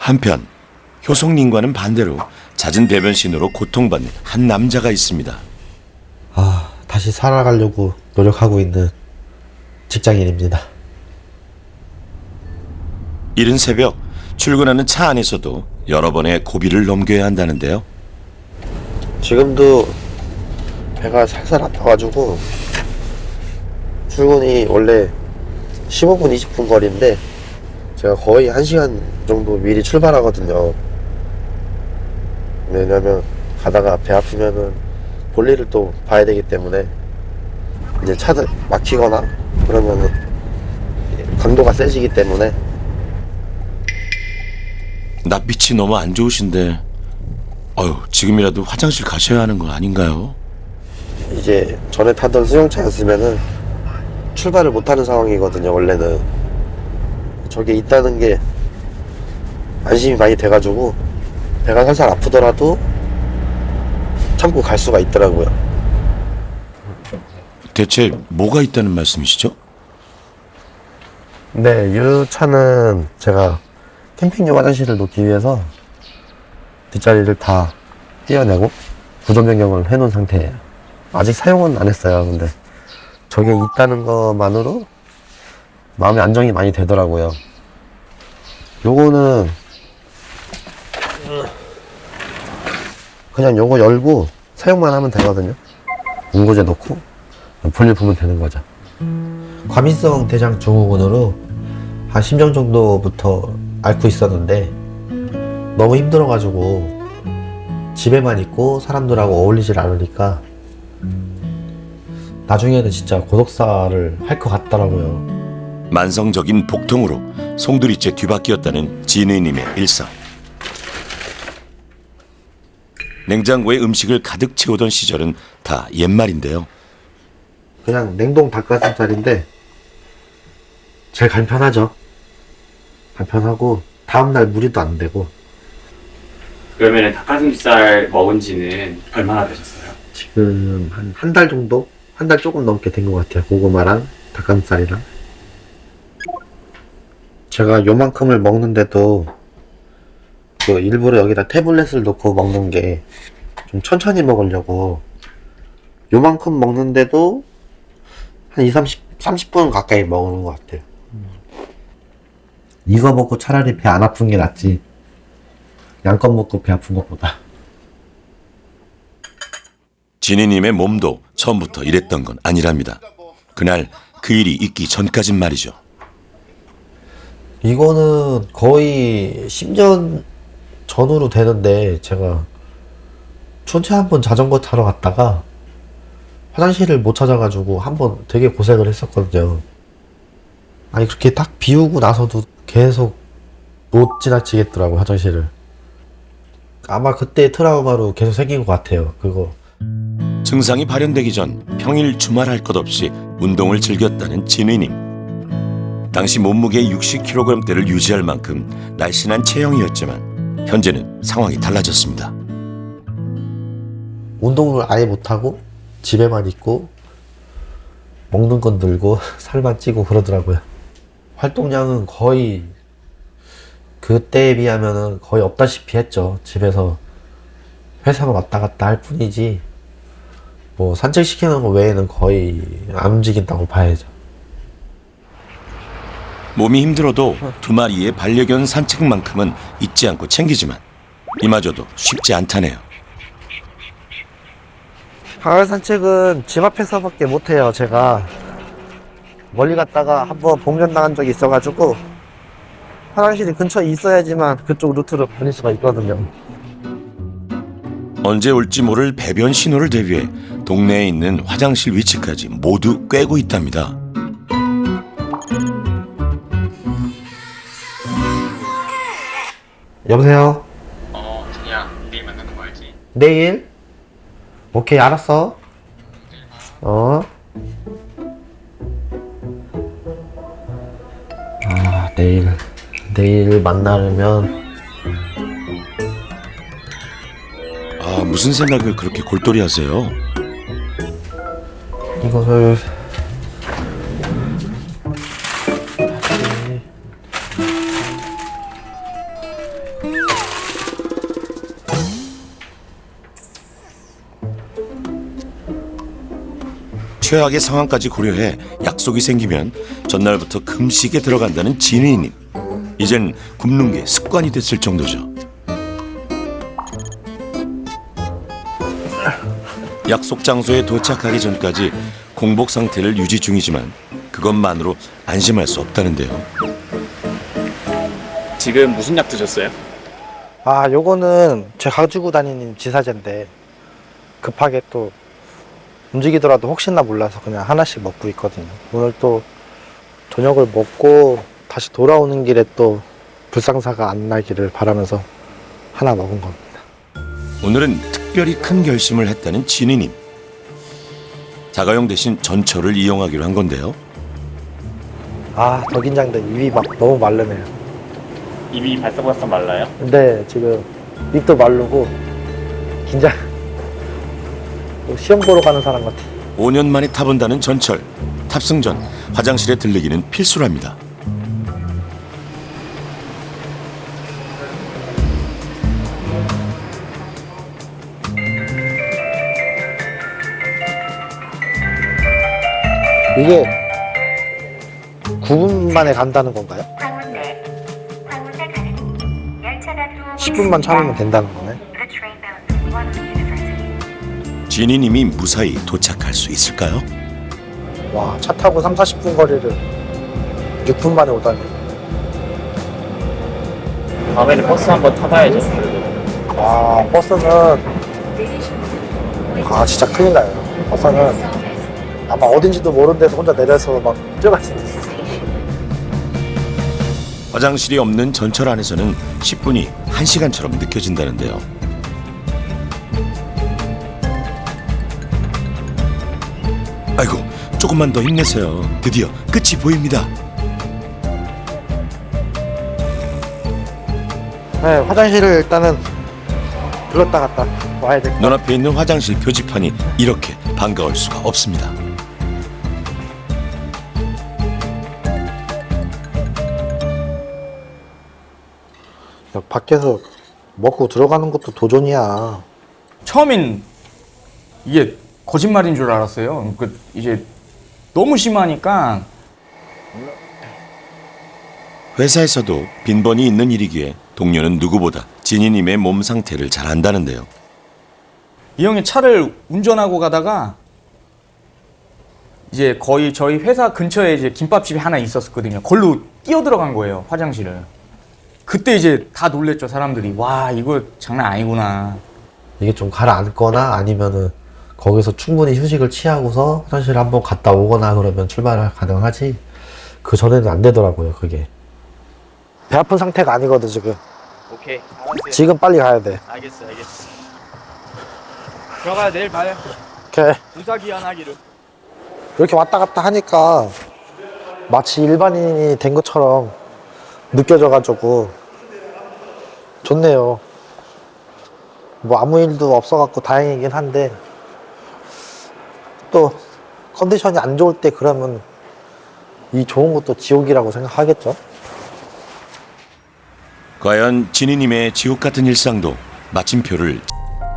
한편 효성님과는 반대로 잦은 배변신으로 고통받는 한 남자가 있습니다. 다시 살아가려고 노력하고 있는 직장인입니다. 이른 새벽 출근하는 차 안에서도 여러 번의 고비를 넘겨야 한다는데요. 지금도 배가 살살 아파가지고 출근이 원래 15분, 20분 거리인데 제가 거의 1시간 정도 미리 출발하거든요. 왜냐면 가다가 배 아프면은 볼일을 또 봐야 되기 때문에 이제 차들 막히거나 그러면은 강도가 세지기 때문에. 낯빛이 너무 안 좋으신데 지금이라도 화장실 가셔야 하는 거 아닌가요? 이제 전에 타던 수용차였으면은 출발을 못하는 상황이거든요. 원래는 저게 있다는 게 안심이 많이 돼가지고 배가 살살 아프더라도 참고 갈 수가 있더라고요. 대체 뭐가 있다는 말씀이시죠? 네, 이 차는 제가 캠핑용 화장실을 놓기 위해서 뒷자리를 다 떼어내고 구조 변경을 해놓은 상태예요. 아직 사용은 안 했어요. 근데 저게 있다는 것만으로 마음의 안정이 많이 되더라고요. 요거는 그냥 요거 열고 사용만 하면 되거든요. 응고제 넣고 볼일 보면 되는 거죠. 과민성 대장 증후군으로 한 10년 정도부터 앓고 있었는데 너무 힘들어가지고 집에만 있고 사람들하고 어울리질 않으니까 나중에는 진짜 고독사를 할 것 같더라고요. 만성적인 복통으로 송두리째 뒤바뀌었다는 진우님의 일상. 냉장고에 음식을 가득 채우던 시절은 다 옛말인데요. 그냥 냉동 닭가슴살인데 제일 간편하죠. 간편하고 다음날 무리도 안 되고. 그러면 닭가슴살 먹은 지는 얼마나 되셨어요? 지금 한 달 정도? 한 달 조금 넘게 된 것 같아요. 고구마랑 닭가슴살이랑. 제가 요만큼을 먹는데도 그 일부러 여기다 태블릿을 넣고 먹는 게 좀 천천히 먹으려고 요만큼 먹는데도 한 30분 가까이 먹는 것 같아요. 이거 먹고 차라리 배 안 아픈 게 낫지 양껏 먹고 배 아픈 것보다. 진희님의 몸도 처음부터 이랬던 건 아니랍니다. 그날 그 일이 있기 전까진 말이죠. 이거는 거의 10년 전으로 되는데 제가 춘천 한번 자전거 타러 갔다가 화장실을 못 찾아가지고 한번 되게 고생을 했었거든요. 아니 그렇게 딱 비우고 나서도 계속 못 지나치겠더라고 화장실을. 아마 그때 트라우마로 계속 생긴 것 같아요. 그거. 증상이 발현되기 전 평일 주말 할 것 없이 운동을 즐겼다는 진희님. 당시 몸무게 60kg대를 유지할 만큼 날씬한 체형이었지만 현재는 상황이 달라졌습니다. 운동을 아예 못하고 집에만 있고 먹는 건 늘고 살만 찌고 그러더라고요. 활동량은 거의 그때에 비하면은 거의 없다시피 했죠. 집에서 회사만 왔다 갔다 할 뿐이지 뭐 산책시키는 거 외에는 거의 안 움직인다고 봐야죠. 몸이 힘들어도 두 마리의 반려견 산책만큼은 잊지 않고 챙기지만 이마저도 쉽지 않다네요. 가을 산책은 집 앞에서밖에 못해요. 제가 멀리 갔다가 한번 봉변 당한 적이 있어가지고 화장실이 근처에 있어야지만 그쪽 루트로 다닐 수가 있거든요. 언제 올지 모를 배변 신호를 대비해 동네에 있는 화장실 위치까지 모두 꿰고 있답니다. 여보세요? 그냥 내일 만나는 거 알지? 내일? 오케이, 알았어. 내일 만나려면 무슨 생각을 그렇게 골똘히 하세요? 이거를 최악의 상황까지 고려해 약속이 생기면 전날부터 금식에 들어간다는 진희님. 이젠 굶는 게 습관이 됐을 정도죠. 약속 장소에 도착하기 전까지 공복 상태를 유지 중이지만 그것만으로 안심할 수 없다는데요. 지금 무슨 약 드셨어요? 아, 요거는 제가 가지고 다니는 지사제인데 급하게 또 움직이더라도 혹시나 몰라서 그냥 하나씩 먹고 있거든요. 오늘 또 저녁을 먹고 다시 돌아오는 길에 또 불상사가 안 나기를 바라면서 하나 먹은 겁니다. 오늘은 특별히 큰 결심을 했다는 진희님. 자가용 대신 전철을 이용하기로 한 건데요. 아, 더 긴장돼. 입이 막 너무 마르네요. 입이 발싹발싹 말라요? 근데 지금 입도 마르고 긴장. 시험 보러 가는 사람 같아. 5년 만에 타본다는 전철. 탑승 전 화장실에 들르기는 필수랍니다. 이게 9분 만에 간다는 건가요? 황운대 가는 열차가 들어오고 10분만 참으면 된다는 거네. The train bound for Wanlu University. 진희님이 무사히 도착할 수 있을까요? 와, 차 타고 30-40분 거리를 6분 만에 오다니. 다음에는 버스 한번 타봐야죠. 와, 버스는 진짜 큰일 나요. 버스는 아마 어딘지도 모르는 데서 혼자 내려서 막 뛰어갈 수 있어요. 화장실이 없는 전철 안에서는 10분이 1시간처럼 느껴진다는데요. 아이고, 조금만 더 힘내세요. 드디어 끝이 보입니다. 네, 화장실을 일단은 들렀다 갔다 와야 돼. 눈앞에 있는 화장실 표지판이 이렇게 반가울 수가 없습니다. 야, 밖에서 먹고 들어가는 것도 도전이야. 처음엔 이게 거짓말인 줄 알았어요. 이제 너무 심하니까 회사에서도 빈번히 있는 일이기에 동료는 누구보다 진희님의 몸 상태를 잘 안다는데요. 이 형이 차를 운전하고 가다가 이제 거의 저희 회사 근처에 이제 김밥집이 하나 있었거든요. 걸로 뛰어 들어간 거예요, 화장실을. 그때 이제 다 놀랬죠, 사람들이. 와, 이거 장난 아니구나. 이게 좀 가라앉거나 아니면은 거기서 충분히 휴식을 취하고서 화장실 한번 갔다 오거나 그러면 출발 가능하지. 그 전에는 안 되더라고요, 그게. 배 아픈 상태가 아니거든, 지금. 오케이, 알았어요. 지금 빨리 가야 돼. 알겠어. 들어가야 내일 봐요. 오케이. 무사기한하기를. 이렇게 왔다 갔다 하니까 마치 일반인이 된 것처럼 느껴져가지고 좋네요. 뭐 아무 일도 없어갖고 다행이긴 한데 또 컨디션이 안 좋을 때 그러면 이 좋은 것도 지옥이라고 생각하겠죠. 과연 진희님의 지옥 같은 일상도 마침표를.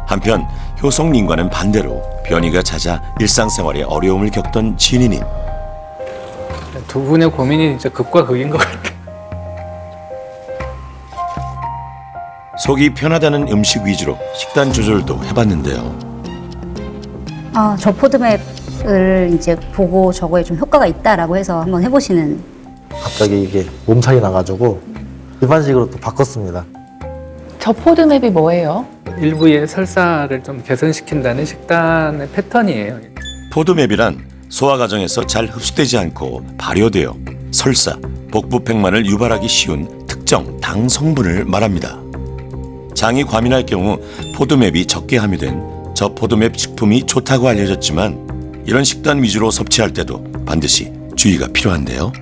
한편 효성님과는 반대로 변이가 잦아 일상생활에 어려움을 겪던 진희님. 두 분의 고민이 진짜 극과 극인 것 같아요. 속이 편하다는 음식 위주로 식단 조절도 해봤는데요. 저 포드맵을 이제 보고 저거에 좀 효과가 있다라고 해서 한번 해보시는. 갑자기 이게 몸살이 나가지고 일반식으로 또 바꿨습니다. 저 포드맵이 뭐예요? 일부의 설사를 좀 개선시킨다는 식단의 패턴이에요. 포도맵이란 소화 과정에서 잘 흡수되지 않고 발효되어 설사, 복부 백만을 유발하기 쉬운 특정 당 성분을 말합니다. 장이 과민할 경우 포도맵이 적게 함유된 저포도맵 식품이 좋다고 알려졌지만 이런 식단 위주로 섭취할 때도 반드시 주의가 필요한데요.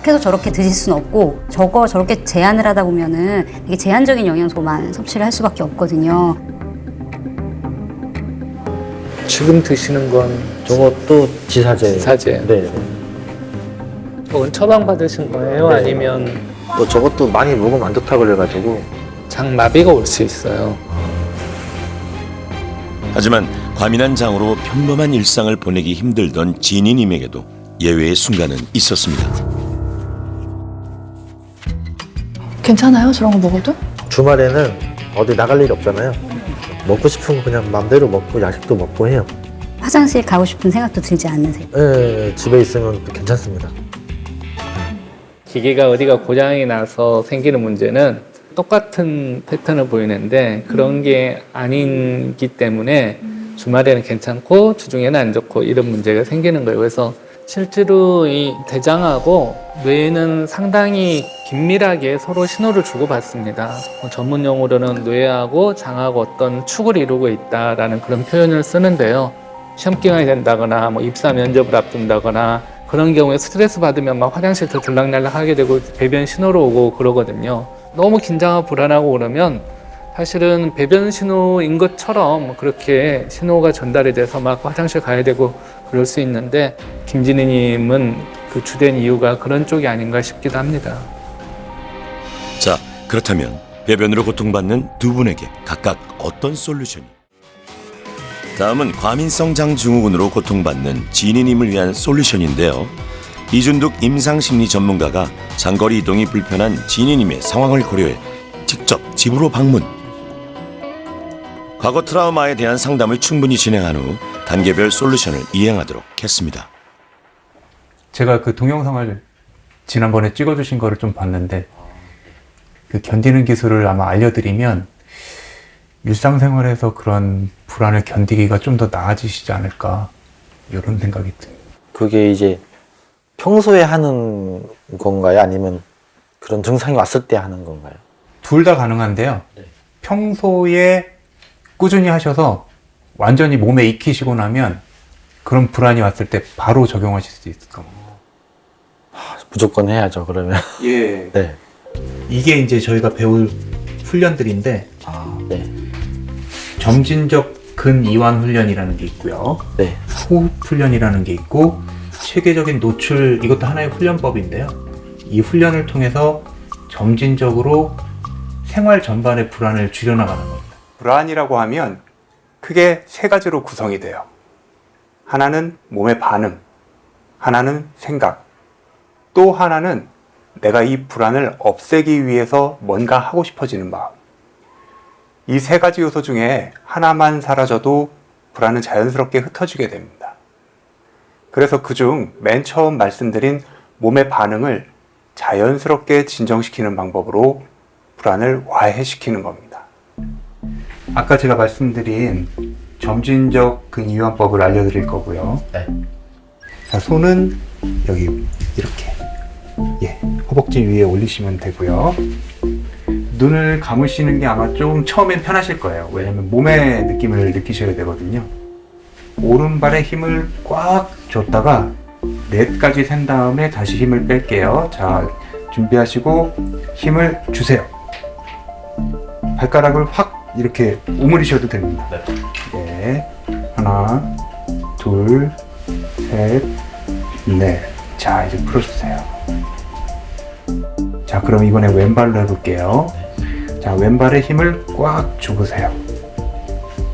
계속 저렇게 드실 수는 없고 저렇게 제한을 하다 보면은 이게 제한적인 영양소만 섭취를 할 수밖에 없거든요. 지금 드시는 건 저것도 지사제. 지사제. 네. 혹은 처방받으신 거예요? 네. 아니면 또 저것도 많이 먹으면 안 좋다고 그래가지고 장마비가 올 수 있어요. 하지만 과민한 장으로 평범한 일상을 보내기 힘들던 진희님에게도 예외의 순간은 있었습니다. 괜찮아요? 저런 거 먹어도? 주말에는 어디 나갈 일이 없잖아요. 먹고 싶은 거 그냥 맘대로 먹고 야식도 먹고 해요. 화장실 가고 싶은 생각도 들지 않으세요? 예, 집에 있으면 또 괜찮습니다. 기계가 어디가 고장이 나서 생기는 문제는 똑같은 패턴을 보이는데 그런 게 아니기 때문에 주말에는 괜찮고 주중에는 안 좋고 이런 문제가 생기는 거예요. 그래서 실제로 이 대장하고 뇌는 상당히 긴밀하게 서로 신호를 주고받습니다. 전문 용어로는 뇌하고 장하고 어떤 축을 이루고 있다라는 그런 표현을 쓰는데요. 시험 기간이 된다거나 뭐 입사 면접을 앞둔다거나 그런 경우에 스트레스 받으면 막 화장실도 들락날락 하게 되고 배변 신호로 오고 그러거든요. 너무 긴장하고 불안하고 그러면 사실은 배변 신호인 것처럼 그렇게 신호가 전달이 돼서 막 화장실 가야 되고 그럴 수 있는데 김진희님은 그 주된 이유가 그런 쪽이 아닌가 싶기도 합니다. 자, 그렇다면 배변으로 고통받는 두 분에게 각각 어떤 솔루션이? 다음은 과민성 장 증후군으로 고통받는 진희님을 위한 솔루션인데요. 이준득 임상심리 전문가가 장거리 이동이 불편한 진희님의 상황을 고려해 직접 집으로 방문. 과거 트라우마에 대한 상담을 충분히 진행한 후 단계별 솔루션을 이행하도록 했습니다. 제가 그 동영상을 지난번에 찍어주신 거를 좀 봤는데 그 견디는 기술을 아마 알려드리면 일상생활에서 그런 불안을 견디기가 좀 더 나아지시지 않을까 이런 생각이 듭니다. 그게 이제 평소에 하는 건가요? 아니면 그런 증상이 왔을 때 하는 건가요? 둘 다 가능한데요. 평소에 꾸준히 하셔서 완전히 몸에 익히시고 나면 그런 불안이 왔을 때 바로 적용하실 수 있을 겁니다. 무조건 해야죠, 그러면. 예. 네. 이게 이제 저희가 배울 훈련들인데 네. 점진적 근이완 훈련이라는 게 있고요. 네. 호흡 훈련이라는 게 있고 체계적인 노출, 이것도 하나의 훈련법인데요. 이 훈련을 통해서 점진적으로 생활 전반의 불안을 줄여나가는 겁니다. 불안이라고 하면 크게 세 가지로 구성이 돼요. 하나는 몸의 반응, 하나는 생각, 또 하나는 내가 이 불안을 없애기 위해서 뭔가 하고 싶어지는 마음. 이 세 가지 요소 중에 하나만 사라져도 불안은 자연스럽게 흩어지게 됩니다. 그래서 그중 맨 처음 말씀드린 몸의 반응을 자연스럽게 진정시키는 방법으로 불안을 와해시키는 겁니다. 아까 제가 말씀드린 점진적 근이완법을 알려드릴 거고요. 네. 자, 손은 여기 이렇게 허벅지 위에 올리시면 되고요. 눈을 감으시는 게 아마 좀 처음엔 편하실 거예요. 왜냐면 몸의 느낌을 느끼셔야 되거든요. 오른발에 힘을 꽉 줬다가 넷까지 센 다음에 다시 힘을 뺄게요. 자, 준비하시고 힘을 주세요. 발가락을 확 이렇게 오므리셔도 됩니다. 네. 하나, 둘, 셋, 넷. 자, 이제 풀어주세요. 자, 그럼 이번에 왼발로 해볼게요. 자, 왼발에 힘을 꽉 줘보세요.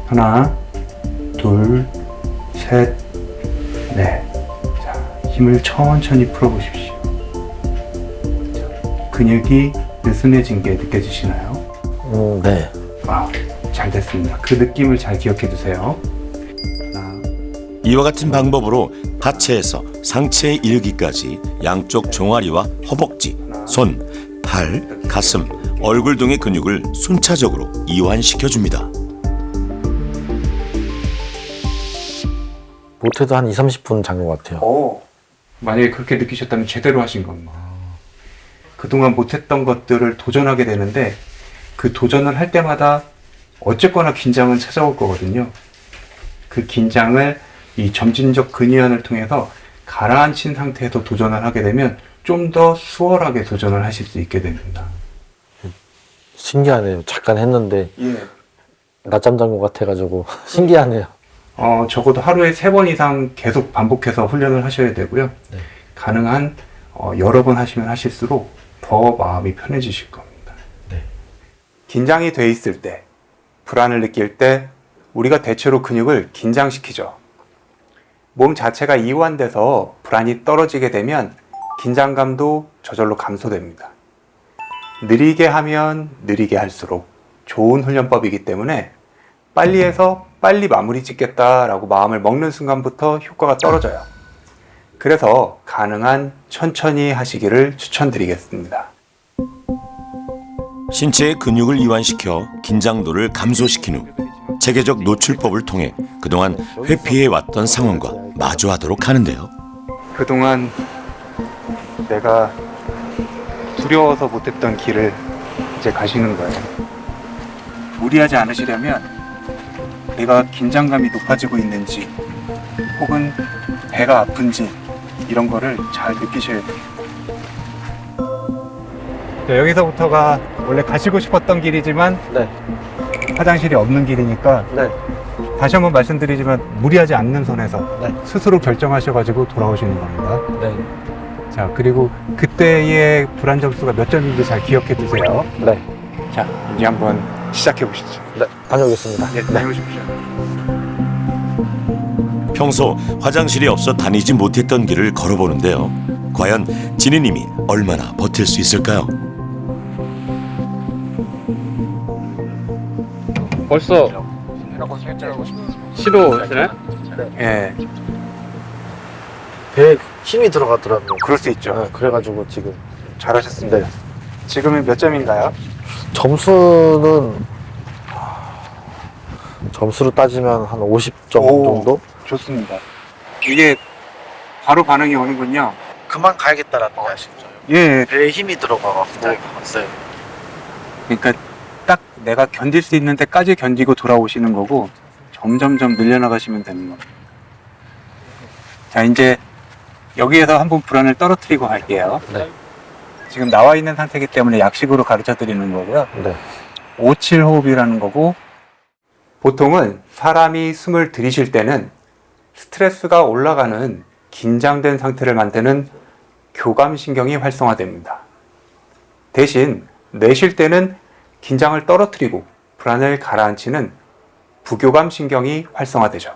하나, 둘, 셋, 넷. 자, 힘을 천천히 풀어보십시오. 자, 근육이 느슨해진 게 느껴지시나요? 네. 와, 잘 됐습니다. 그 느낌을 잘 기억해 두세요. 하나, 이와 같은 방법으로 하체에서 상체에 이르기까지 양쪽 종아리와 허벅지, 손, 팔, 가슴, 얼굴 등의 근육을 순차적으로 이완시켜줍니다. 못해도 한 20-30분 잔 것 같아요. 만약에 그렇게 느끼셨다면 제대로 하신 겁니다. 그동안 못했던 것들을 도전하게 되는데 그 도전을 할 때마다 어쨌거나 긴장은 찾아올 거거든요. 그 긴장을 이 점진적 근이완을 통해서 가라앉힌 상태에서 도전을 하게 되면 좀 더 수월하게 도전을 하실 수 있게 됩니다. 신기하네요. 잠깐 했는데 낮잠 잔 것 같아가지고 신기하네요. 적어도 하루에 3번 이상 계속 반복해서 훈련을 하셔야 되고요. 네. 가능한 여러 번 하시면 하실수록 더 마음이 편해지실 겁니다. 네. 긴장이 돼 있을 때, 불안을 느낄 때 우리가 대체로 근육을 긴장시키죠. 몸 자체가 이완돼서 불안이 떨어지게 되면 긴장감도 저절로 감소됩니다. 느리게 하면 느리게 할수록 좋은 훈련법이기 때문에 빨리 해서 빨리 마무리 짓겠다라고 마음을 먹는 순간부터 효과가 떨어져요. 그래서 가능한 천천히 하시기를 추천드리겠습니다. 신체의 근육을 이완시켜 긴장도를 감소시킨 후 체계적 노출법을 통해 그동안 회피해왔던 상황과 마주하도록 하는데요. 그동안 내가 두려워서 못했던 길을 이제 가시는 거예요. 무리하지 않으시려면 내가 긴장감이 높아지고 있는지 혹은 배가 아픈지 이런 거를 잘 느끼셔야 돼요. 여기서부터가 원래 가시고 싶었던 길이지만 네. 화장실이 없는 길이니까 네. 다시 한번 말씀드리지만 무리하지 않는 선에서 네. 스스로 결정하셔가지고 돌아오시는 겁니다. 네. 자, 그리고 그때의 불안 점수가 몇 점인지 잘 기억해 두세요. 네. 자, 이제 한번 시작해 보시죠. 네. 다녀오겠습니다. 네, 다녀오십시오. 평소 화장실이 없어 다니지 못했던 길을 걸어보는데요. 과연 진희님이 얼마나 버틸 수 있을까요? 벌써 시도하시나요? 예, 배에 힘이 들어가더라고요. 그럴 수 있죠. 네, 그래가지고 지금 잘하셨습니다. 네. 지금은 몇 점인가요? 점수로 따지면 한 50점 오. 정도? 좋습니다. 이게 바로 반응이 오는군요. 그만 가야겠다라는 말씀이죠. 예, 배에 힘이 들어가갖고 왔어요. 그러니까 딱 내가 견딜 수 있는 데까지 견디고 돌아오시는 거고 점점점 늘려나가시면 되는 겁니다. 자, 이제 여기에서 한번 불안을 떨어뜨리고 갈게요. 네. 지금 나와 있는 상태이기 때문에 약식으로 가르쳐 드리는 거고요. 네. 5-7호흡이라는 거고, 보통은 사람이 숨을 들이쉴 때는 스트레스가 올라가는 긴장된 상태를 만드는 교감신경이 활성화됩니다. 대신 내쉴 때는 긴장을 떨어뜨리고 불안을 가라앉히는 부교감신경이 활성화되죠.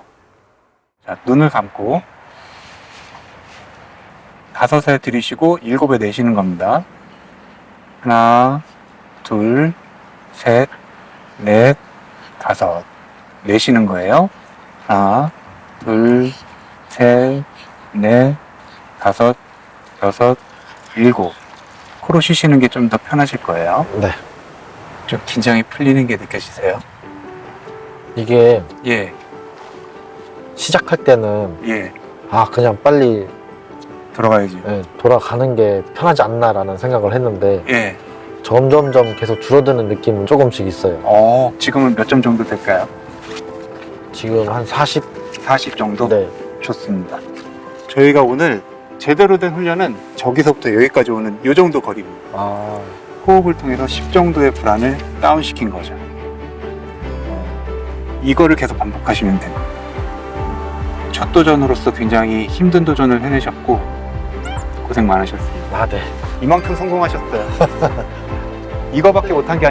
자, 눈을 감고 5에 들이쉬고 7에 내쉬는 겁니다. 하나, 둘, 셋, 넷, 5. 내쉬는 거예요. 하나, 둘, 셋, 넷, 5, 6, 7. 코로 쉬시는 게 좀 더 편하실 거예요. 네. 좀 긴장이 풀리는 게 느껴지세요? 이게 예, 시작할 때는 예. 그냥 빨리 들어가야지. 돌아가는 게 편하지 않나라는 생각을 했는데 예. 점점점 계속 줄어드는 느낌은 조금씩 있어요. 지금은 몇 점 정도 될까요? 지금 한 40? 40 정도? 네. 좋습니다. 저희가 오늘 제대로 된 훈련은 저기서부터 여기까지 오는 이 정도 거리입니다. 호흡을 통해서 10 정도의 불안을 다운시킨 거죠. 이거를 계속 반복하시면 됩니다. 첫 도전으로서 굉장히 힘든 도전을 해내셨고 고생 많으셨습니다. 네. 이만큼 성공하셨어요. 이거밖에 못한 게